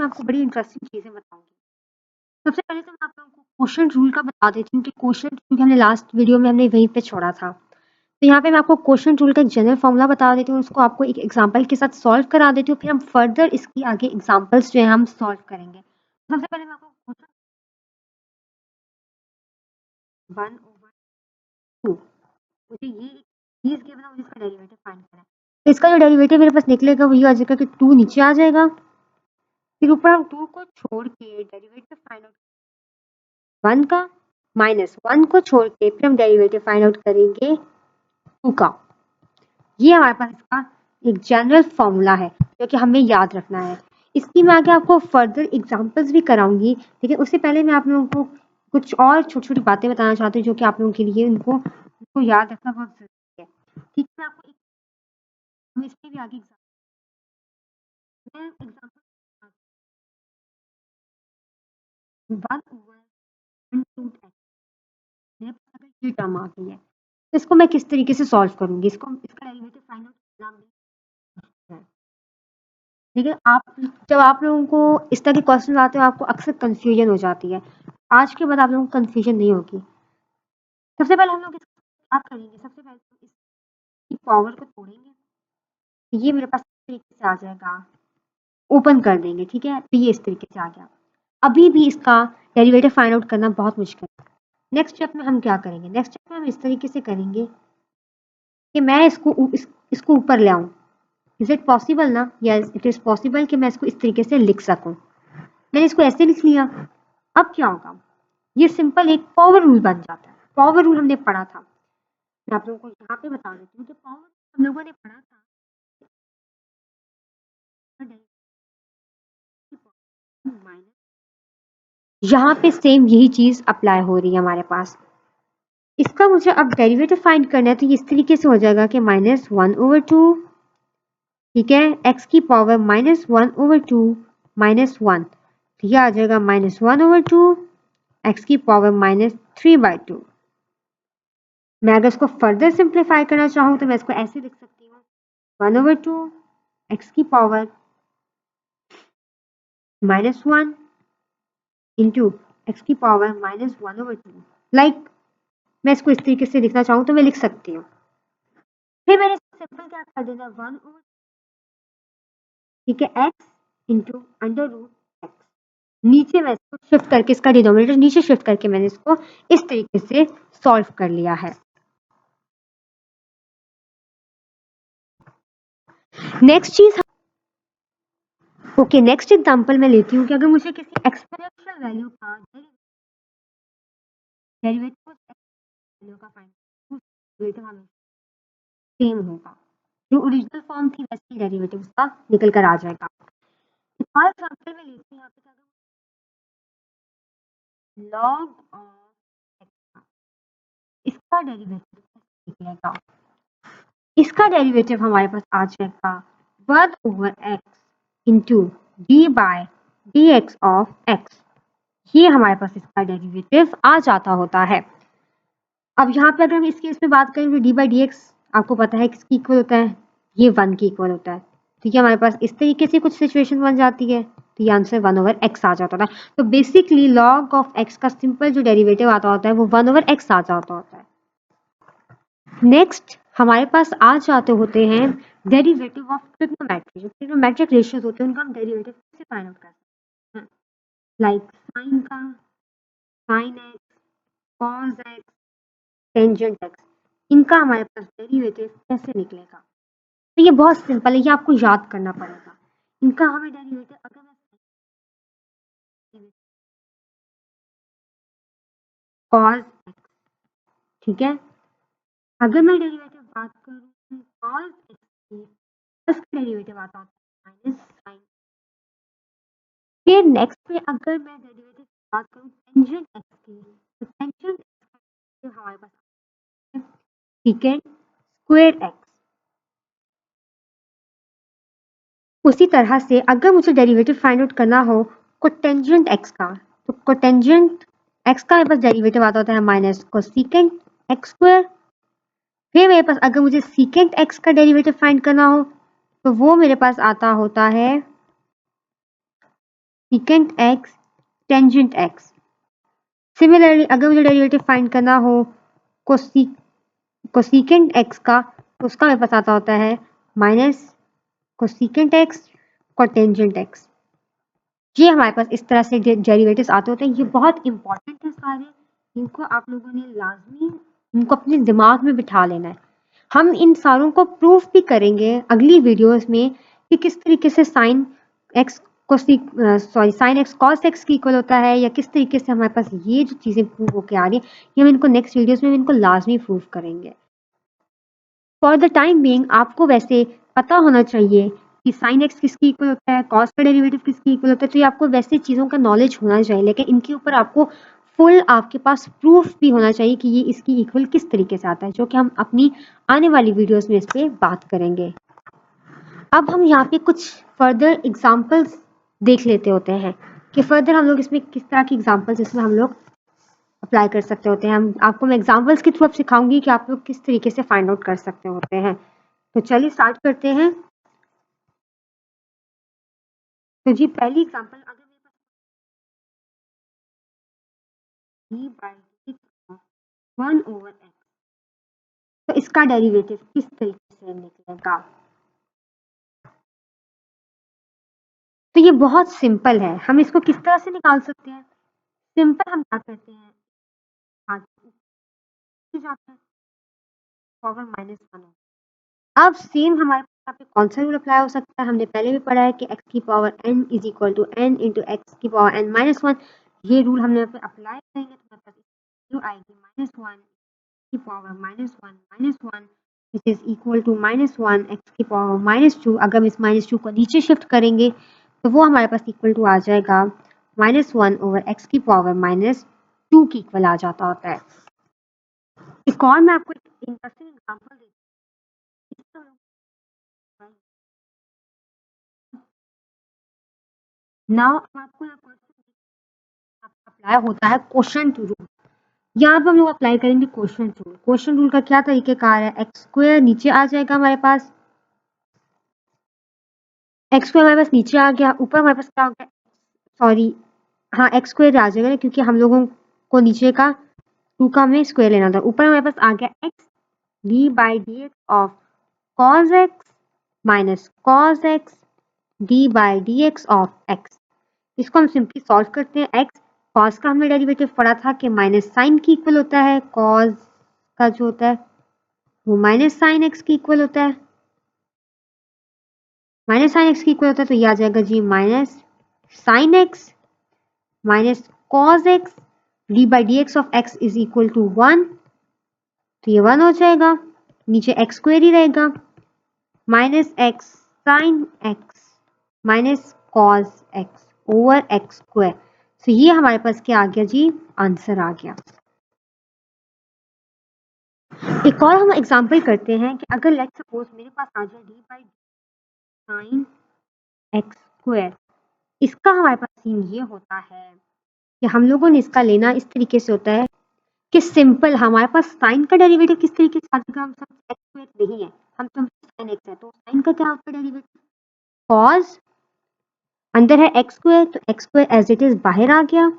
आपको बड़ी इंटरेस्टिंग चीजें बताऊंगी। सबसे पहले तो मैं आप लोगों को क्वोशिएंट रूल का बता देती हूँ कि क्वोशिएंट रूल हमने लास्ट वीडियो में हमने वहीं पे छोड़ा था। तो यहाँ पे मैं आपको क्वोशिएंट रूल का एक जनरल फॉर्मूला बता देती हूँ, उसको आपको एक एग्जांपल के साथ सॉल्व करा देती हूँ, फिर हम फर्दर इसकी आगे एग्जांपल्स जो है हम सॉल्व करेंगे। सबसे पहले मैं आपको क्वोशिएंट 1/2, मुझे ये चीज गिवन है, मुझे इसका डेरिवेटिव फाइंड करना है। तो इसका जो डेरिवेटिव मेरे पास निकलेगा वही आ जाएगा कि 2 नीचे आ जाएगा, फिर ऊपर हम 2 को छोड़ के डेरिवेटिव फाइंड आउट 1 का, माइनस 1 को छोड़ के फिर हम डेरिवेटिव फाइंड आउट करेंगे 2 का। ये हमारे पास इसका एक जनरल फॉर्मूला है जो कि हमें याद रखना है। इसकी मैं आगे आपको फर्दर एग्जांपल्स भी कराऊंगी, लेकिन उससे पहले मैं आप लोगों को कुछ और छोटी छोटी बातें बताना चाहती हूँ जो कि आप लोगों के लिए उनको याद रखना बहुत जरूरी है। ठीक है, आपको हम इसमें भी आगे एग्जाम्पल 1/√x, मेरे पास अगर ये टर्म आ गई है तो इसको मैं किस तरीके से सॉल्व करूंगी, इसका डेरिवेटिव फाइंड आउट करना है। लेकिन जब आप लोगों को इस तरह के क्वेश्चन आते हैं आपको अक्सर कंफ्यूजन हो जाती है। आज के बाद आप लोगों को कंफ्यूजन नहीं होगी। सबसे पहले हम लोग क्या करेंगे, सबसे पहले तो इसकी पावर को तोड़ेंगे, ये मेरे पास इस तरीके से आ जाएगा, ओपन कर देंगे, ठीक है, तो ये इस तरीके से आ गया। अभी भी इसका डेरिवेटिव फाइंड आउट करना बहुत मुश्किल है। नेक्स्ट स्टेप में हम क्या करेंगे, नेक्स्ट स्टेप में हम इस तरीके से करेंगे कि मैं इसको ऊपर ले आऊं। इज इट पॉसिबल ना? यस, इट इज पॉसिबल कि मैं इसको इस तरीके से लिख सकूं। मैंने इसको ऐसे लिख लिया। अब क्या होगा, ये सिंपल एक पावर रूल बन जाता है। पावर रूल हमने पढ़ा था, मैं आप लोगों को यहाँ पे बता देती हूँ कि पावर हम लोगों ने पढ़ा था यहाँ पे सेम यही चीज अप्लाई हो रही है हमारे पास। इसका मुझे अब डेरिवेटिव फाइंड करना है, तो ये इस तरीके से हो जाएगा कि -1/2, ठीक है, x की पावर -1/2 -1, तो ये आ जाएगा -1/2 x की पावर -3/2। मैं अगर इसको फर्दर सिंप्लीफाई करना चाहूँ तो मैं इसको ऐसे लिख सकती हूँ 1/2 x की पावर -1 इंटू x की पावर -1/2। लाइक मैं इसको इस तरीके से लिखना चाहूँ तो मैं लिख सकती हूँ। फिर मैंने सिंपल क्या कर देना, 1/, ठीक है, x इंटू √x। नीचे मैं इसको शिफ्ट करके, इसका डिनोमिनेटर नीचे शिफ्ट करके मैंने इसको इस तरीके से सॉल्व कर लिया है। नेक्स्ट चीज, ओके, नेक्स्ट एग्जांपल मैं लेती हूँ कि अगर मुझे किसी एक्सपोनेंशियल वैल्यू का डेरिवेटिव वैल्यू का डेरिवेटिव हमें सेम होगा, जो ओरिजिनल फॉर्म थी वैसे ही डेरिवेटिव उसका निकल कर आ जाएगा। और एग्जांपल में लेती हूँ यहाँ पे लॉग ऑफ एक्स, इसका डेरिवेटिव निकलेगा, इसका डेरिवेटिव हमारे पास आ जाएगा 1/x into d/dx of x। ये हमारे पास इसका डेरिवेटिव आ जाता होता है। अब यहाँ पे अगर हम इस केस में बात करें तो d/dx आपको पता है किसकी इक्वल होता है, ये 1 की इक्वल होता है। ठीक है, हमारे पास इस तरीके से कुछ सिचुएशन बन जाती है, तो ये आंसर 1/x आ जाता है। तो बेसिकली लॉग ऑफ x का सिंपल जो डेरिवेटिव आता होता है वो 1/x आ जाता होता है। नेक्स्ट हमारे पास आ जाते होते हैं डेरिवेटिव ऑफ ट्रिग्नोमेट्री। जो ट्रिग्नोमेट्रिक रेशियोज होते हैं उनका हम डेरिवेटिव कैसे फाइंड आउट कर सकते हैं, लाइक साइन का, sine x, cos x, tangent x, इनका हमारे पास डेरिवेटिव कैसे निकलेगा। तो ये बहुत सिंपल है, ये आपको याद करना पड़ेगा। इनका हमें डेरिवेटिव, अगर मैं कॉस एक्स, ठीक है, अगर मैं डेरिवेटिव बात करूँ कॉस एक्स की, इसका डेरिवेटिव आता है माइनस साइन। फिर नेक्स्ट पे अगर मैं डेरिवेटिव की बात करूँ टेंजेंट एक्स की, तो टेंजेंट एक्स का हमारे पास सेकेंड स्क्वायर एक्स। उसी तरह से अगर मुझे डेरिवेटिव फाइंड आउट करना हो कोटेंजेंट एक्स का, तो कोटेंजेंट एक्स का मेरे पास डेरिवेटिव आता होता है माइनस कोसेकेंट एक्स स्क्वायर। फिर मेरे पास अगर मुझे सेकेंट एक्स का डेरिवेटिव फाइंड करना हो तो वो मेरे पास आता होता है secant x tangent x। Similarly अगर मुझे डेरिवेटिव फाइंड करना हो कोसिकेंट x का, तो उसका मेरे पास आता होता है minus cosecant x cotangent x। ये हमारे पास इस तरह से डेरिवेटिव्स आते होते हैं। ये बहुत इंपॉर्टेंट है सारे, इनको आप लोगों ने लाजमी इनको अपने दिमाग में बिठा लेना है। हम इन सारों को प्रूफ भी करेंगे अगली वीडियोस में कि किस तरीके से sine x sine x cos x की इक्वल होता है, या किस तरीके से हमारे पास ये जो चीजें प्रूव होके आ रही है, ये हम इनको नेक्स्ट वीडियोस में इनको लाजमी प्रूफ करेंगे। फॉर द टाइम बीइंग आपको वैसे पता होना चाहिए कि साइन एक्स किसकी इक्वल होता है, कॉस का डेरिवेटिव किसकी इक्वल होता है, तो ये आपको वैसे चीज़ों का नॉलेज होना चाहिए, लेकिन इनके ऊपर आपको फुल आपके पास प्रूफ भी होना चाहिए कि ये इसकी इक्वल किस तरीके से आता है, जो कि हम अपनी आने वाली वीडियोस में इस पर बात करेंगे। अब हम यहाँ पे कुछ फर्दर एग्जाम्पल्स देख लेते होते हैं कि फर्दर हम लोग इसमें किस तरह की एग्जाम्पल्स इसमें हम लोग अप्लाई कर सकते होते हैं। हम आपको मैं एग्जाम्पल्स के थ्रू अब सिखाऊंगी कि आप लोग किस तरीके से फाइंड आउट कर सकते होते हैं। तो चलिए स्टार्ट करते हैं। तो जी पहली एग्जांपल, अगर मेरे पास d by dx 1/x, तो इसका डेरिवेटिव किस तरीके से निकलेगा। तो ये बहुत सिंपल है, हम इसको किस तरह से निकाल सकते हैं। सिंपल हम क्या करते हैं, आगे जाते हैं, पावर -1 है। अब सेम हमारे पास यहाँ पे कौन सा रूल अप्लाई हो सकता है, हमने पहले भी पढ़ा है कि x की power n is equal to n into x की पावर n-1। ये रूल हमने यहाँ पे अप्लाई करेंगे तो हमारे पास आएगी -1 की power -1 which is equal to -1 x की पावर -2। अगर हम इस -2 को नीचे शिफ्ट करेंगे तो वो हमारे पास इक्वल टू आ जाएगा -1/x की पावर -2 की इक्वल आ जाता होता है। एक और मैं आपको एक इंटरेस्टिंग एग्जांपल देती हूँ। नाउ आपको अप्लाई होता है क्वोशंट रूल। यहाँ पर हम लोग अप्लाई करेंगे क्वोशंट रूल। क्वोशंट रूल का क्या तरीकेकार है, एक्स स्क्वायर नीचे आ जाएगा हमारे पास, एक्स स्क्वायर हमारे पास नीचे आ गया, ऊपर हमारे पास क्या हो गया, सॉरी हाँ एक्स स्क्वायर आ जाएगा क्योंकि हम लोगों को नीचे का 2 का हमें स्क्वायर लेना था। ऊपर हमारे पास आ गया x d by d x of cos x minus cos x d by d x of x. इसको हम सिंपली सॉल्व करते हैं। एक्स कॉस का हमने डेरिवेटिव पढ़ा था कि माइनस साइन की इक्वल होता है, कॉस का जो होता है वो माइनस साइन एक्स की इक्वल होता है, माइनस साइन एक्स की इक्वल होता है, तो ये आ जाएगा g minus sine x minus cos x d by d x of x is equal to 1, तो ये 1 हो जाएगा, नीचे एक्स स्क्वायर ही रहेगा, minus x sign x minus cos x over x square. तो ये हमारे पास क्या आ गया जी, आंसर आ गया। एक और हम एग्जांपल करते हैं कि अगर लेट्स सपोज मेरे पास आ जाए D by sine x square, इसका हमारे पास सीन ये होता है कि हम लोगों ने इसका लेना इस तरीके से होता है कि सिंपल हमारे पास साइन का डेरिवेटिव किस तरीके से आ जाएगा, हम सब एक्स स्क्वायर नहीं है, हम तो साइन एक्स है, तो साइन का क्या होता है डेरिवेटिव, कॉस अंदर है एक्स स्क्वायर, तो x square as it is बाहर आ गया,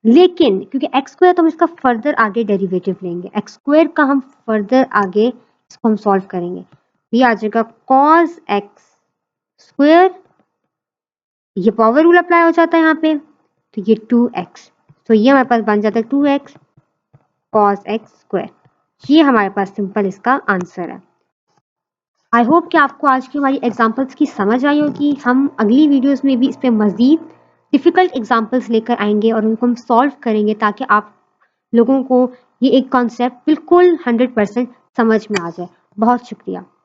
लेकिन क्योंकि एक्स स्क्वायर तो हम इसका फर्दर आगे डेरिवेटिव लेंगे, एक्स स्क्वायर का हम फर्दर आगे इसको हम सॉल्व करेंगे, ये आ जाएगा कॉस एक्स स्क्वायर, ये पावर रूल अप्लाई हो जाता है यहाँ पे, तो ये 2x, तो ये हमारे पास बन जाता है 2x कॉस एक्स स्क्वायर। ये हमारे पास सिंपल इसका आंसर है। आई होप कि आपको आज की हमारी एग्जांपल्स की समझ आई होगी। हम अगली वीडियोस में भी इस पे मजीद डिफिकल्ट एग्जांपल्स लेकर आएंगे और उनको हम सॉल्व करेंगे ताकि आप लोगों को ये एक कॉन्सेप्ट बिल्कुल 100% समझ में आ जाए। बहुत शुक्रिया।